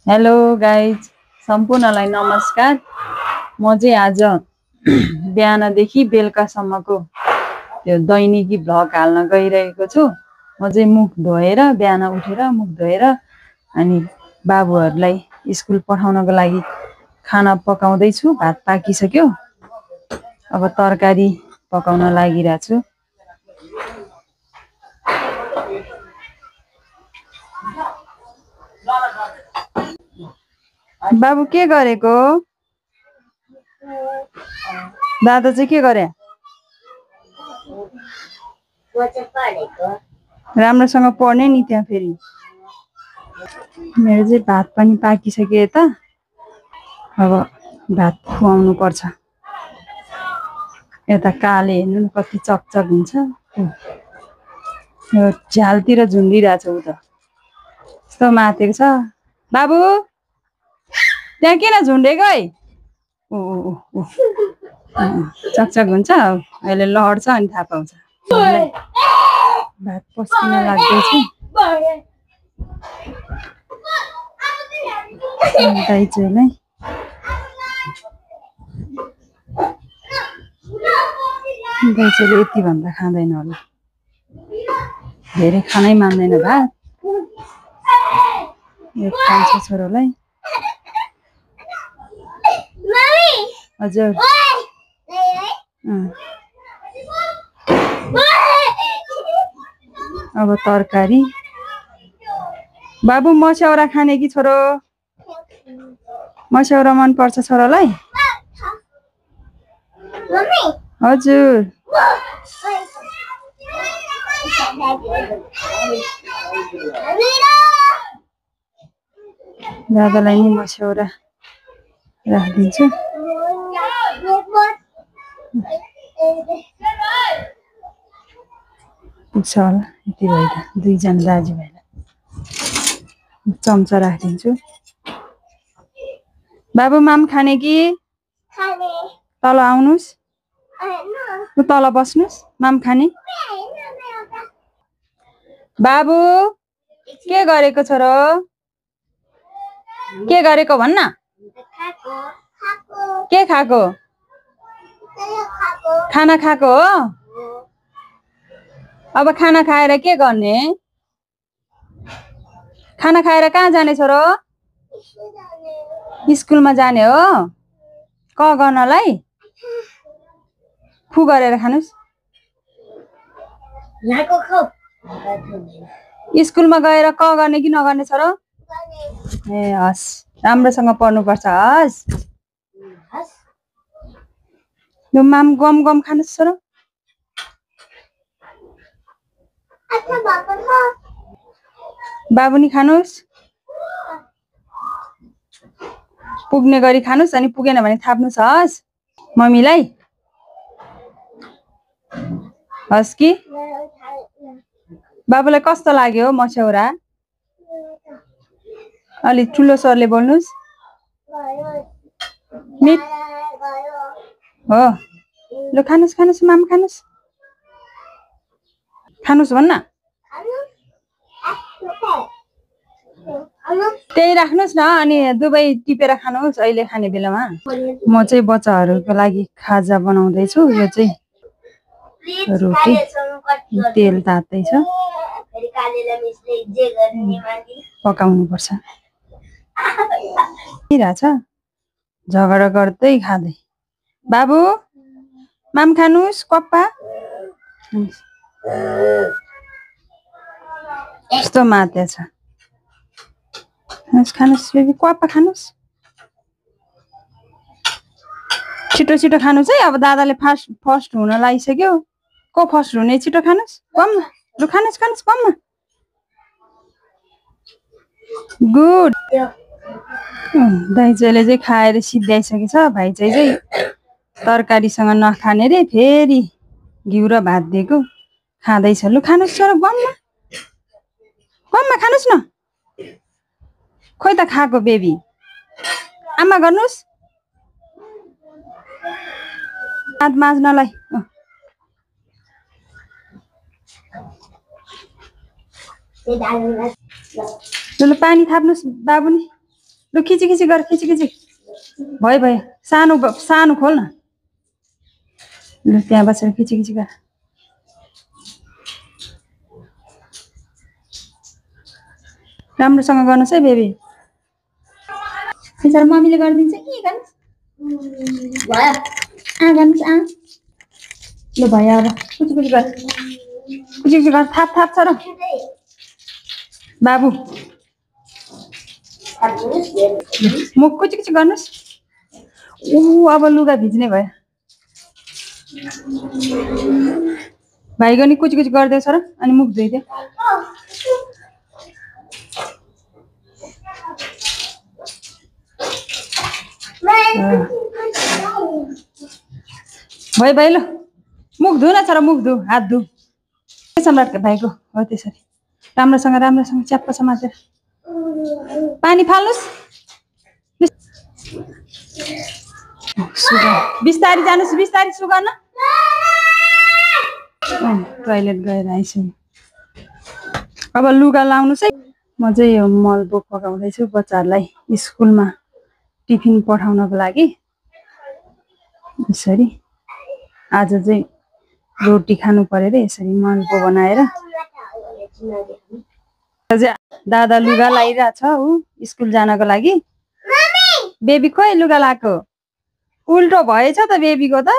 Hello guys, सम्पूर्णलाई नमस्कार। म चाहिँ आज बिहानदेखि बेलुकासम्मको त्यो दैनिकी भ्लग हाल्न गइरहेको छु। म चाहिँ मुख धोएर बिहान उठेर मुख धोएर अनि बाबुहरूलाई स्कुल पठाउनको लागि खाना पकाउँदैछु। भात पाकिसक्यो, अब तरकारी पकाउन लागिरहेको छु। बाबु के गरेको? दादा चाहिँ के गरे? राम्रोसँग पढ्ने नि त्यहाँ फेरि। मेरो चाहिँ भात पनि पाकिसक्यो यता। अब भात खुवाउनु पर्छ। यता काले हेर्नु न कति चकचक हुन्छ। यो झ्यालतिर झुन्डिरहेछ उ त। यस्तो मातेको छ। बाबु त्यहाँ किन झुन्डेको है? चकचक हुन्छ, अहिले लड्छ अनि थाहा पाउँछ। भात पस्किन लाग्दैछ। दाइजोलाई दाइजोले यति भन्दा खाँदैन होला, धेरै खानै मान्दैन भात। यो खान्छ छोरोलाई। हजुर अब तरकारी। बाबु मस्यौरा खाने कि छोरो? मस्यौरा मन पर्छ छोरालाई? हजुर। दादालाई नि मस्यौरा राखिदिन्छु। पुग्छ होला यति भयो त। दुईजना दाजुभाइलाई चम्चा राखिदिन्छु। बाबु माम खाने कि? तल आउनुहोस्, तल बस्नुहोस्। माम खाने? बाबु के गरेको छोरो? के गरेको भन्न? के खाएको? खाना खाएको हो? अब खाना खाएर के गर्ने? खाना खाएर कहाँ जाने छोरो? स्कुलमा जाने हो? क गर्नलाई? फु गरेर खानुस्। स्कुलमा गएर क गर्ने कि नगर्ने छोरो? ए हस्, राम्रोसँग पढ्नुपर्छ। हस् यो माम गम गम खानुस् छोरो। बाबु नि खानुस्। पुग्ने गरी खानुस्, अनि पुगेन भने थाप्नुस्। हस् मम्मीलाई। हस् कि? बाबुलाई कस्तो लाग्यो मस्यौरा? अलि ठुलो स्वरले बोल्नुस्। मिठ हो। ल खानुस् खानुस् माम खानुस्। खानुस् भन्न। त्यही राख्नुस् न, अनि दुवै टिपेर खानुहोस् अहिले खाने बेलामा। म चाहिँ बच्चाहरूको लागि खाजा बनाउँदैछु। यो चाहिँ रोटी, तेल तात्दैछ, पकाउनु पर्छ। रहेछ झगडा गर्दै खाँदै। बाबु माम खानुस् कप्पा। यस्तो मातेछ। खानुस् बेबी, कप्पा खानुस्। छिटो छिटो खानुस् है। अब दादाले फर्स्ट हुन लागिसक्यो। को फर्स्ट हुने? छिटो खानुस् कममा। लु खानुस् खानुस् कममा। गुड। दाइजोले चाहिँ खाएर सिद्ध्याइसकेछ। भाइ चाहिँ तरकारीसँग नखाने रे, फेरि घिउ र भात दिएको खाँदैछ। लु खानुस् छोरो कममा। कममा खानुस् न। खोइ त खाएको बेबी। आमा गर्नुस्। हात माझ्नलाई। ल पानी थाप्नुस् बाबु नि। लु खिची खिची गर खिची खिची भयो भयो सानो खोल न लु त्यहाँ बसेर खिची खिची गर राम्रोसँग गर्नुहोस् है बेबी बिचारा मम्मीले गरिदिन्छ के गर्नुहोस् भयो गर्नुहोस् लु भयो अब कुची कुची गर थाप छ र बाबु मुख कुची गर्नुहोस् अब लुगा भिज्ने भयो भाइको नि कुची गरिदियो छ र अनि मुख धोइदियो भयो भाइ ल मुख धु न छ र मुख धु हात धु सम्राट भाइको हो त्यसरी राम्रोसँग च्याप्प समातेर पानी फाल्नुस् बिस्तारी जानुस् बिस्तारी सुगा न टोइलेट गएर आइसक्यो अब लुगा लाउनुस् है म चाहिँ यो मलबो पकाउँदैछु बच्चाहरूलाई स्कुलमा टिफिन पठाउनको लागि यसरी आज चाहिँ रोटी खानु पर्यो रे यसरी मलबो बनाएर दादा लुगा लाइरहेछ ऊ स्कुल जानको लागि बेबी खोइ लुगा लाएको उल्टो भएछ त बेबीको त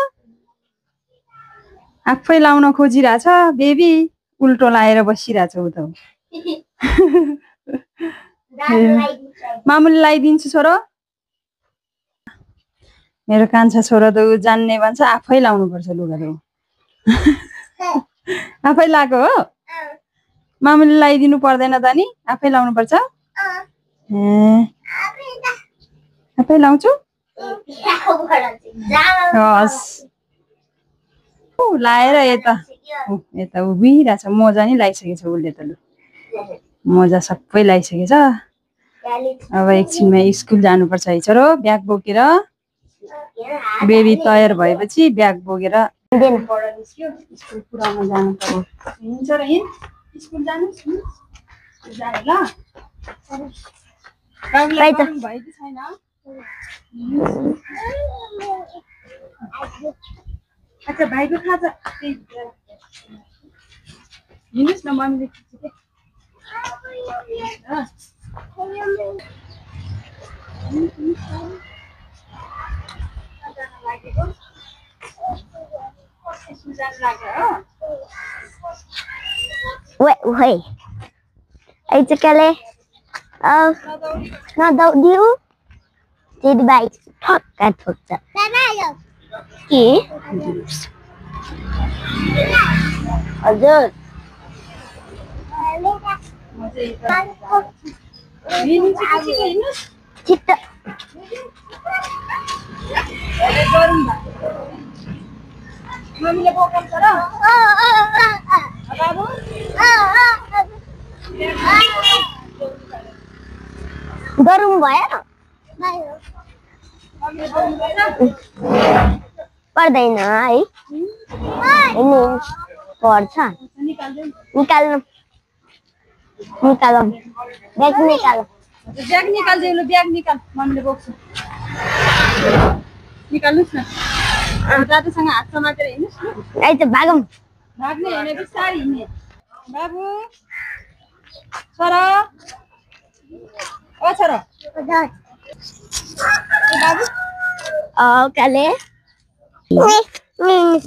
आफै लाउन खोजिरहेछ बेबी उल्टो लाएर बसिरहेछ उ त मामुले लाइदिन्छु छोरो मेरो कान्छा छोरा त जान्ने भन्छ आफै लाउनु पर्छ लुगा त आफै लाएको हो मामुले लाइदिनु पर्दैन त नि आफै लाउनु पर्छ आफै लाउँछु हस् लाएर यता उभिरहेछ मोजा नि लाइसकेछ उसले त लु मोजा सबै लाइसकेछ अब एकछिनमा स्कुल जानुपर्छ है छोरो ब्याग बोकेर बेबी तयार भएपछि ब्याग बोकेर स्कुल पुऱ्याउन जानु पर्यो हिँड्छ र हिँड स्कुल जानुस् जाने ल बाबुलाई गर्नु भयो कि छैन अच्छा भाइको खाजा हिँड्नुहोस् न मम्मीले खिच्छु Wait. Ai cakale. Nadaudil. Jadi baik. Thot ka thot. Ki? Hazır. Cita. मम्मीले बोकम छ र बाबु गरौँ भयो पर्दैन है पर्छ निकाल्नु ब्याग निकाल ब्याग निकाल मम्मीले बोक्छु निकाल्नुस् न दादासँग हात समातेर हिँड्नुस् न है त भागौँ भाग्ने होइन बिस्तारै हिँड्ने बाबु छोरा ओ छोरा बाबु काले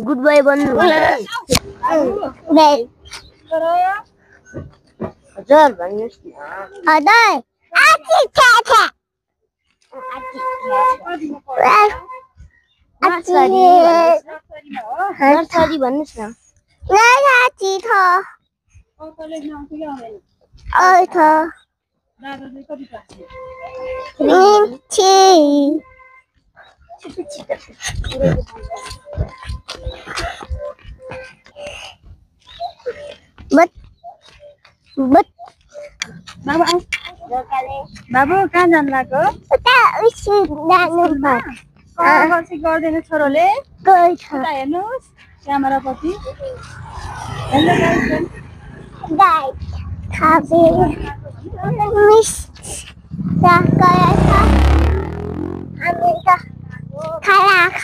गुड बाई भन्नु हजुर भन्नुहोस् नर्सरी भन्नुहोस् न बाबु कहाँ जानु लाग्यो गर्दैन छोरोले हेर्नुहोस् क्यामेरापट्टि Guys,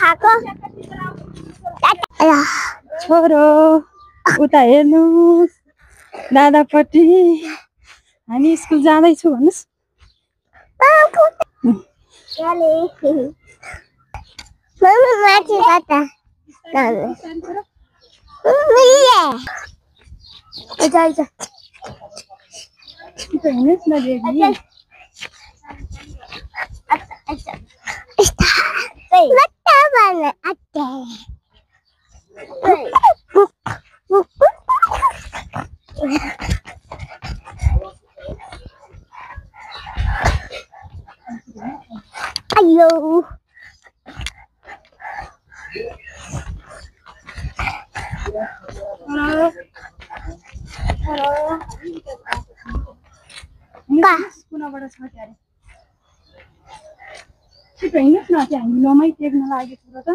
खाएको छोरो उता हेर्नुहोस् दादापट्टि हामी स्कुल जाँदैछु भन्नुहोस् मम्मी माथि कता हिँड्नुहोस् न बेबी Ayo. कुनाबाट छ क्यारे छिटो हिँड्नुहोस् न त्यहाँ हामी लमाइ टेक्न लागेको छ त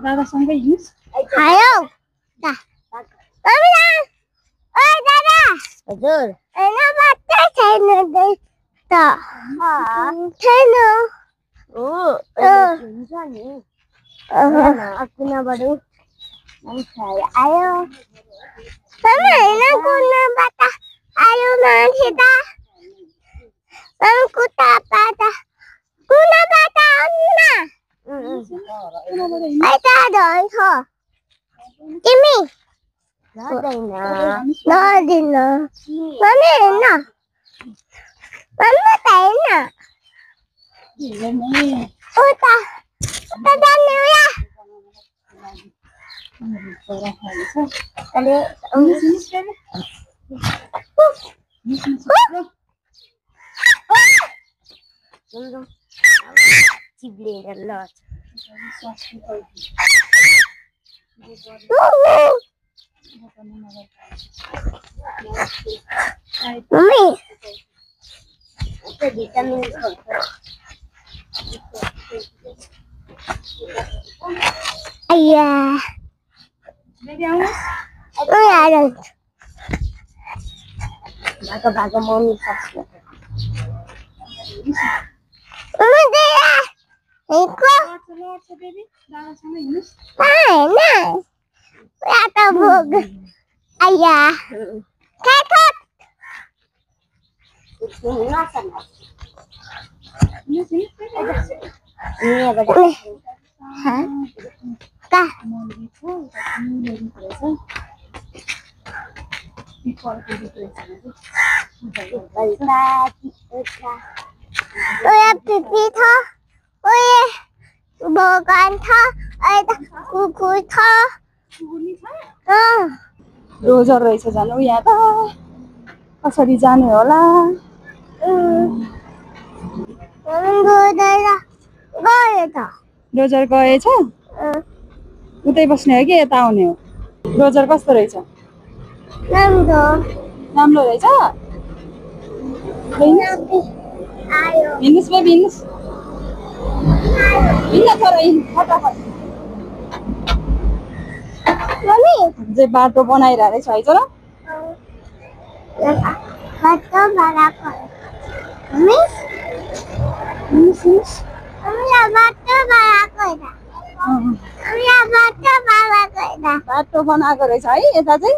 दादासँगै हिँड्नुहोस् Ayo. Dah. Mami oi dada. हजुर. हैन बच्चा छैन त. छैन. ओ हुन्छ नि. कुनाबाट मान्छे आयो. मम्मी हैन कुनाबाट आयो मान्छे त. कुनाबाट आउनु Ada dong, Kimi. Nadina. Mami na. Mama tayo Uta. Uta niya. Kali. Cibli lot. Mami. Vitamin Ayah. Ada. Baga mami sakit. Mama dia. Ikut. Mana? Kata bug. Ayah. Kakak. Ini apa dah? Hah? Kah? Uya pipi tho. Uya bogan tho. Ada kuku tho. Roger रहेछ जानु यहाँ त कसरी जाने होला Roger गएछ उतै बस्ने हो कि यता आउने हो रोजर कस्तो रहेछ राम्रो रहेछ हिँड्नुहोस् बेबी हिँड्नुहोस् हिँड्न छोरा हिँड्नु फटाफट जे बाटो बनाइरहेको रहेछ है छोरा बाटो बनाएको बाटो बनाएको रहेछ है यता चाहिँ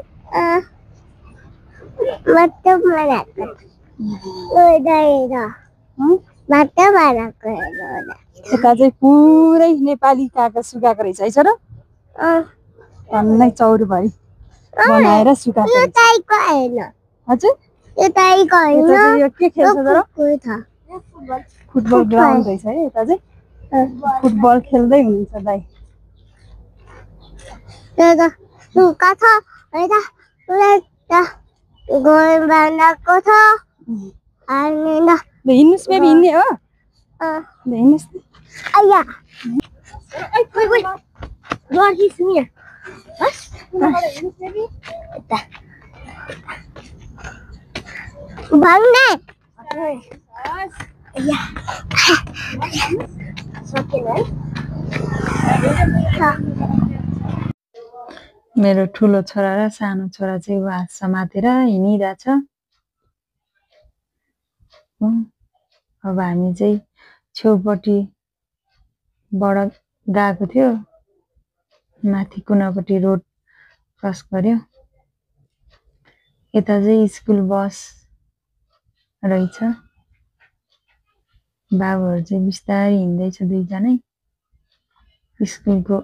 बाटो बनाएको यता चाहिँ पुरै नेपाली कागज सुकाएको रहेछ है छोरा भन्नै चौरभरि बनाएर सुकाएको रहेछ हजुर यो के खेल्छ तर फुटबल ग्राउन्ड रहेछ है यता चाहिँ फुटबल खेल्दै हुनुहुन्छ दाइ हिँड्नुहोस् बेबी हिँड्ने हो हिँड्नुहोस् मेरो ठुलो छोरा र सानो छोरा चाहिँ हात समातेर हिँडिरहेछ अब हामी चाहिँ छेउपट्टिबाट गएको थियो, माथि कुनापट्टि रोड क्रस गर्यो। यता चाहिँ स्कुल बस रहेछ। बाबुहरू चाहिँ बिस्तारै हिँड्दैछ, दुईजनै स्कुलको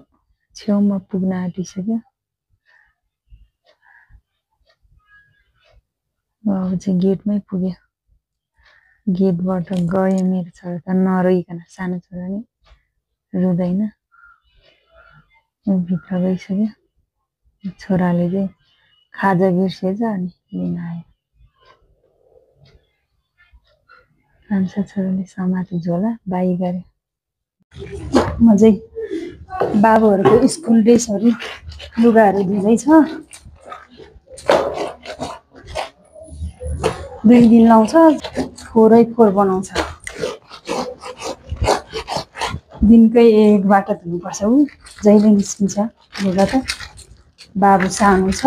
छेउमा पुग्न आँटिसक्यो। अब चाहिँ गेटमै पुग्यो। गेटबाट गयो मेरो छोरा त नरोइकन, सानो छोरा नि रुँदैन, भित्र गइसक्यो। छोराले चाहिँ खाजा बिर्सेछ अनि लिन आयो। कान्छा छोराले समाते झोला बाई गर्यो। म चाहिँ बाबुहरूको स्कुल ड्रेसहरू लुगाहरू धुँदैछ। 2 दिन लाउँछ, 4 बनाउँछ। दिनकै एकबाट धुनुपर्छ। ऊ जहिले निस्किन्छ लुगा त। बाबु सानो छ,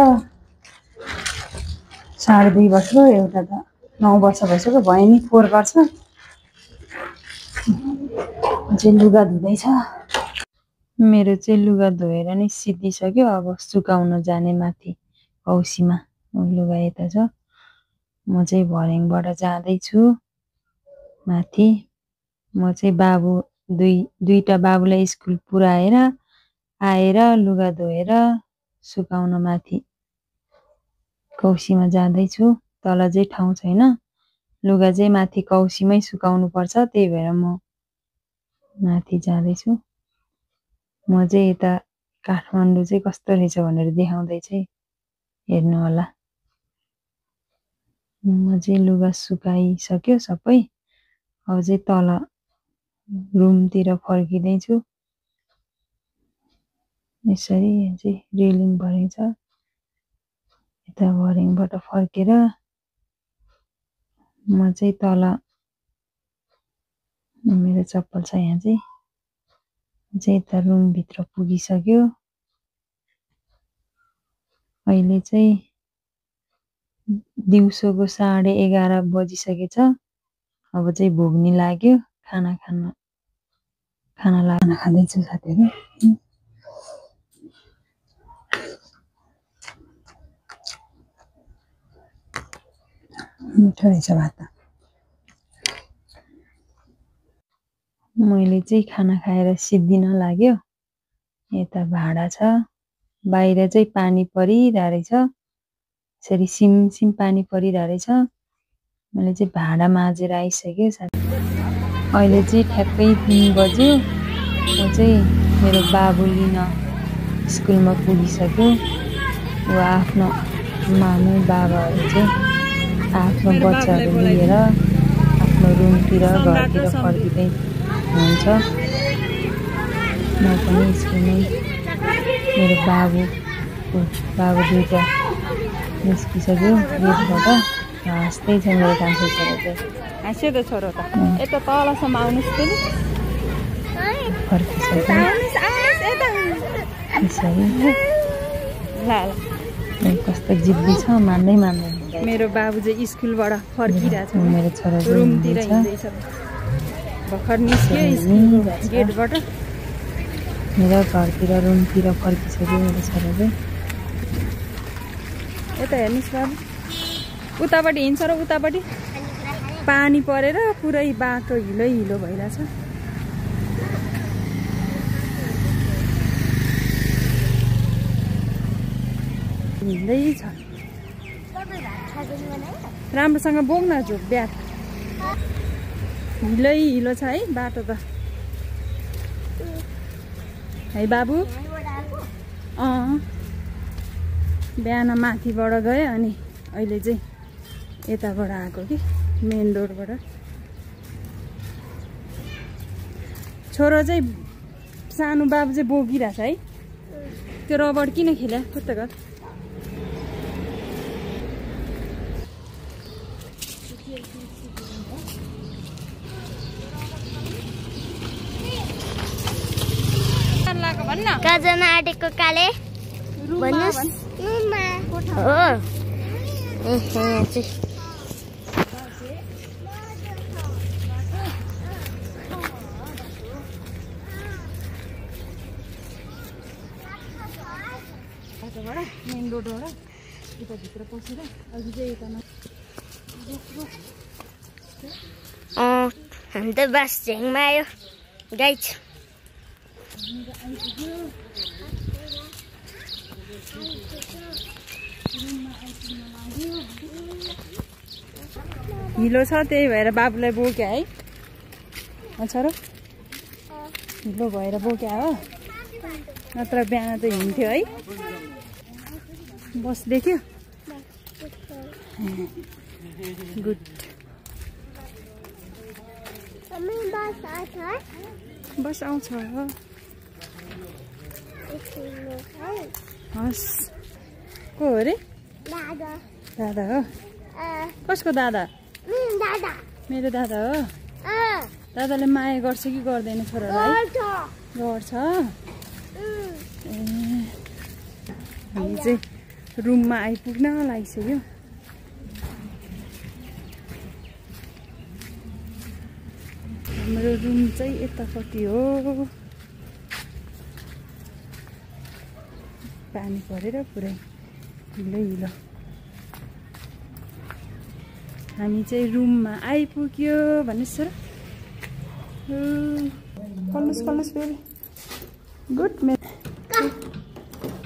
2.5 वर्ष, एउटा त 9 वर्ष भइसक्यो, भयो नि 4 गर्छ। चाहिँ लुगा धुँदैछ। मेरो चाहिँ लुगा धोएर नै सिद्धिसक्यो। अब सुकाउन जाने माथि कौसीमा। लुगा यता छ, म चाहिँ भर्याङबाट जाँदैछु माथि। म चाहिँ बाबु दुईटा बाबुलाई स्कुल पुर्याएर आएर लुगा धोएर सुकाउन माथि कौसीमा जाँदैछु। तल चाहिँ ठाउँ छैन, लुगा चाहिँ माथि कौसीमै सुकाउनु पर्छ, त्यही भएर म माथि जाँदैछु। म चाहिँ यता काठमाडौँ चाहिँ कस्तो रहेछ भनेर देखाउँदैछ, हेर्नु होला। म चाहिँ लुगा सुकाइसक्यो सबै। अब चाहिँ तल रुमतिर फर्किँदैछु। यसरी चाहिँ रेलिङ भर्याङ छ। यता भर्याङबाट फर्केर म चाहिँ तल, मेरो चप्पल छ यहाँ चाहिँ यता रुमभित्र पुगिसक्यो। अहिले चाहिँ दिउँसोको 11:30 बजिसकेछ। अब चाहिँ भोक नि लाग्यो, खाना खाँदैछु साथीहरू। मिठो रहेछ भात। मैले चाहिँ खाना खाएर सिद्धिन लाग्यो। यता भाडा छ, बाहिर चाहिँ पानी परिरहेको रहेछ, यसरी सिमसिम पानी परिरहेको रहेछ। मैले चाहिँ भाडा माझेर आइसक्यो साथी। अहिले चाहिँ ठ्याक्कै 3 बज्यो। म चाहिँ मेरो बाबु लिन स्कुलमा पुगिसक्यो। ऊ आफ्नो मामु बाबाहरू चाहिँ आफ्नो बच्चाहरू लिएर आफ्नो रुमतिर घरतिर फर्किँदै हुन्छ। म पनि स्कुलमै मेरो बाबु दुईटा निस्किसक्यो गेटबाट। हाँस्दै छ मेरो कान्छो छोरा चाहिँ। हाँस्यो त छोरो त, यता तलसम्म आउनुहोस् त नि। फर्किसक्यो यसरी। कस्तो जिद्दी छ, मान्दै मान्दैन। मेरो बाबु चाहिँ स्कुलबाट फर्किरहेछ, मेरो छोरा रुमतिर हिँड्दैछ। भर्खर निस्क्यो गेटबाट, मेरो घरतिर रुमतिर फर्किसक्यो मेरो छोरा चाहिँ। यता हेर्नुहोस् बाबु, उतापट्टि हिँड्छ र उतापट्टि पानी परेर पुरै बाटो हिलो भइरहेछ। हिँड्दैछ, राम्रोसँग बोक्न जो ब्याग। हिलो छ है बाटो त है बाबु। बिहान माथिबाट गयो, अनि अहिले चाहिँ यताबाट आएको कि मेन रोडबाट। छोरो चाहिँ सानो बाबु चाहिँ बोकिरहेछ है। त्यो रबड किन खेल्या फुत्त गर। कजना आँटेको काले भन्नुस्। मेन रोडबाट यता भित्र पसेर अघि चाहिँ यतामा हामी त बस झ्याङमा आयो गाइज। हिलो छ त्यही भएर बाबुलाई बोक्या है अच्छा र हिलो भएर बोक्या हो नत्र बिहान त हिँड्थ्यो है बस देख्यो गुड बस आउँछ हस् को हो रे दादा हो कसको दादा मेरो दादा हो दादाले माया गर्छ कि गर्दैन छोरालाई गर्छ हामी चाहिँ रुममा आइपुग्न लागिसक्यो हाम्रो रुम चाहिँ यतापट्टि हो पानी परेर पुरै हिलो हिलो हामी चाहिँ रुममा आइपुग्यो भन्नुहोस् र खोल्नुहोस् फेरि गुड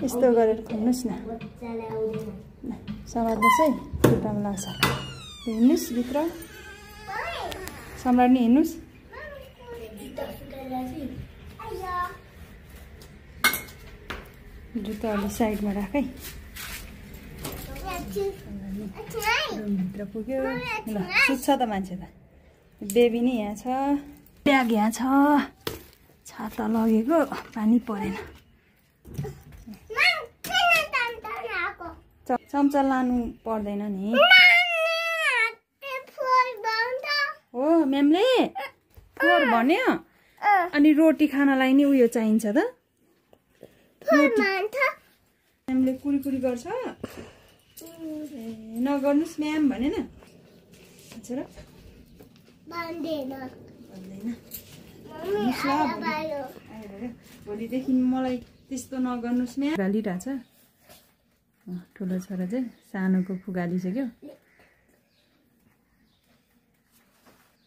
यस्तो गरेर खोल्नुहोस् न समात्नुहोस् है खुट्टामा लाग्छ हिँड्नुहोस् भित्र सम्राट नि हिँड्नुहोस् जुत्ता अलि साइडमा राख है रुमभित्र पुग्यो ल सुत्छ त मान्छे त बेबी नि यहाँ छ ब्याग यहाँ छ छाता लगेको पानी परेन चम्चा लानु पर्दैन नि हो म्यामले फोर भन्यो अनि रोटी खानलाई नि उयो चाहिन्छ त म्यामले कुरी गर्छ नगर्नुहोस् म्याम भनेन र भोलिदेखि मलाई त्यस्तो नगर्नुहोस् म्याम फुगालिरहेछ ठुलो छोरा चाहिँ सानोको फुगालिसक्यो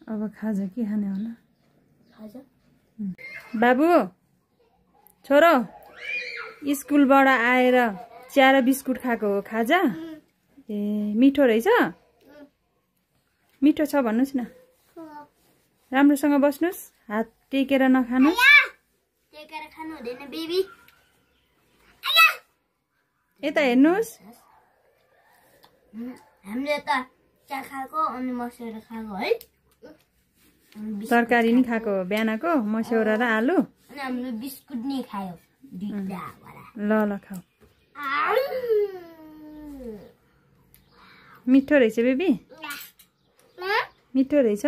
अब खाजा के खाने होला बाबु छोरो स्कुलबाट आएर चिया बिस्कुट खाएको हो खाजा ए मिठो रहेछ मिठो छ भन्नुहोस् न राम्रोसँग बस्नुहोस् हात टेकेर नखानुहोस् यता हेर्नुहोस् हामीले त चिया खाएको अनि मस्यौरा खाएको है तरकारी नि खाएको बिहानको मस्यौरा र आलु अनि हामीले बिस्कुट नि खायो ल खाऊ मिठो रहेछ बेबी मिठो रहेछ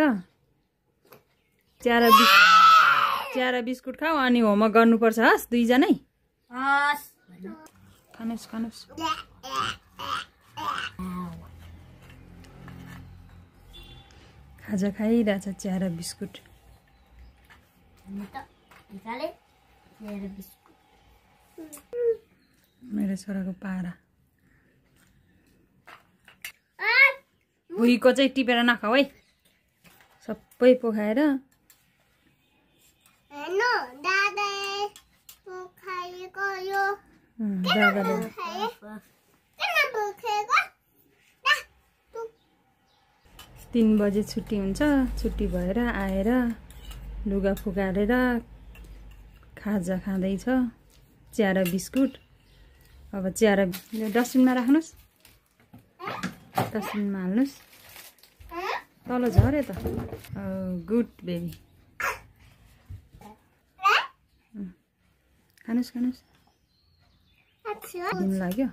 चिया र बिस्कुट खाऊ अनि होमवर्क गर्नुपर्छ हस् दुईजनै खानुहोस् खाजा खाइरहेछ चिया र बिस्कुट मेरो छोराको पारा भुइँको चाहिँ टिपेर नखाऊ है सबै पोखाएर दादाले 3 बजे छुट्टी हुन्छ छुट्टी भएर आएर लुगा फुकालेर खाजा खाँदैछ चिया र बिस्कुट अब चिया र डस्टबिनमा राख्नुहोस् डस्टबिनमा हाल्नुहोस् तल झरे त गुड बेबी खानुहोस् दिन लाग्यो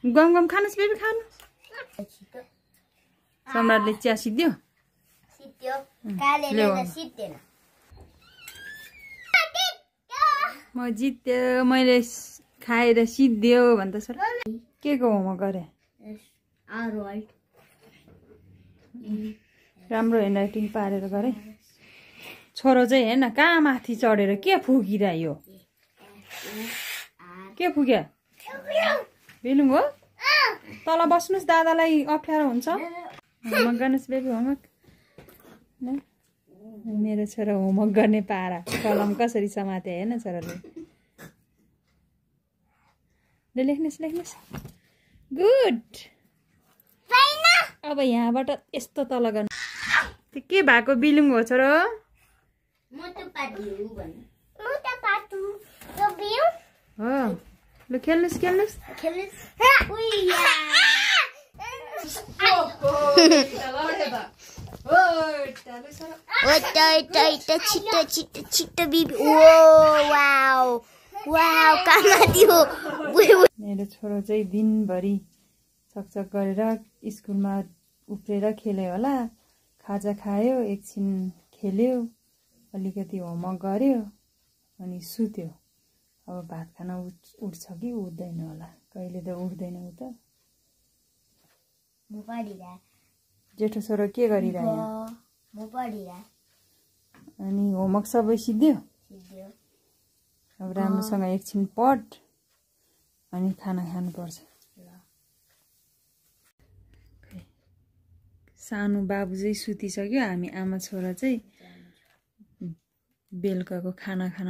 गम खानुहोस् बेबी खानुहोस् सम्राटले चिया सिद्धियो म जित्यो मैले खाएर सिद्धियो भन्छ सर के को होमवर्क गरे राम्रो ह्यान्डराइटिङ पारेर गरे छोरो चाहिँ हेर्न कहाँ माथि चढेर के फुकिरह्यो के पुग्यो बेलुङ हो तल बस्नुस् दादालाई अप्ठ्यारो हुन्छ होमवर्क गर्नुस् बेबी होमवर्क मेरो छोरा होमवर्क गर्ने पारा कलम कसरी समाते हेर्न छोराले ले लेख्नुस् गुड अब यहाँबाट यस्तो तल गर्नु त्यो के भएको बिलुङ हो छोरो हो लु खेल्नुस् छिटो बिबी मेरो छोरो चाहिँ दिनभरि चकचक गरेर स्कुलमा उफ्रेर खेल्यो होला खाजा खायो एकछिन खेल्यो अलिकति होमवर्क गर्यो अनि सुत्यो अब भात खान उठ्छ कि उठ्दैन होला कहिले त उठ्दैन उ त जेठो छोरो के गरिरह्यो अनि होमवर्क सबै सिद्धियो अब राम्रोसँग एकछिन पढ अनि खाना खानुपर्छ सानो बाबु चाहिँ सुतिसक्यो हामी आमा छोरा चाहिँ बेलुकाको खाना खान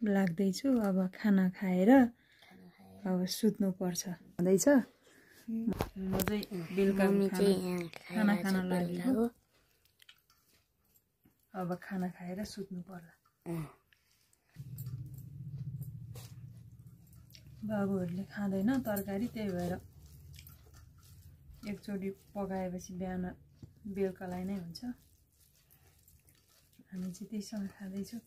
लाग्दैछु अब खाना खाएर अब सुत्नुपर्छ हुँदैछ म चाहिँ बेलुकाको खाना खान लागेको अब खाना खाएर सुत्नु पर्ला बाबुहरूले खाँदैन तरकारी त्यही भएर एकचोटि पकाएपछि बिहान बेलुकालाई नै हुन्छ हामी चाहिँ त्यहीसँग खाँदैछौँ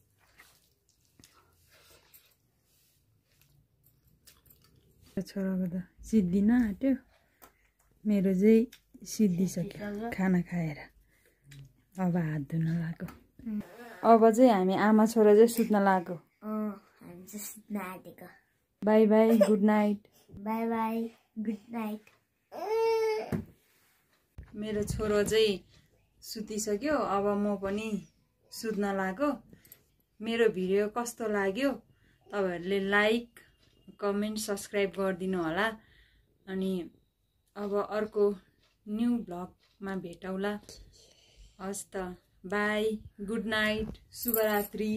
छोराको त सिद्धिन आँट्यो मेरो चाहिँ सिद्धिसक्यो खाना खाएर अब हात धुन लाग्यो अब चाहिँ हामी आमा छोरा चाहिँ सुत्न लाग्यो बाई बाई गुड नाइट मेरो छोरो चाहिँ सुतिसक्यो अब म पनि सुत्न लाग्यो मेरो भिडियो कस्तो लाग्यो तपाईहरुले लाइक कमेन्ट सब्स्क्राइब गरिदिनु होला अनि अब अर्को न्यू भ्लगमा भेटौँला हस् त बाई गुड नाइट शुभरात्रि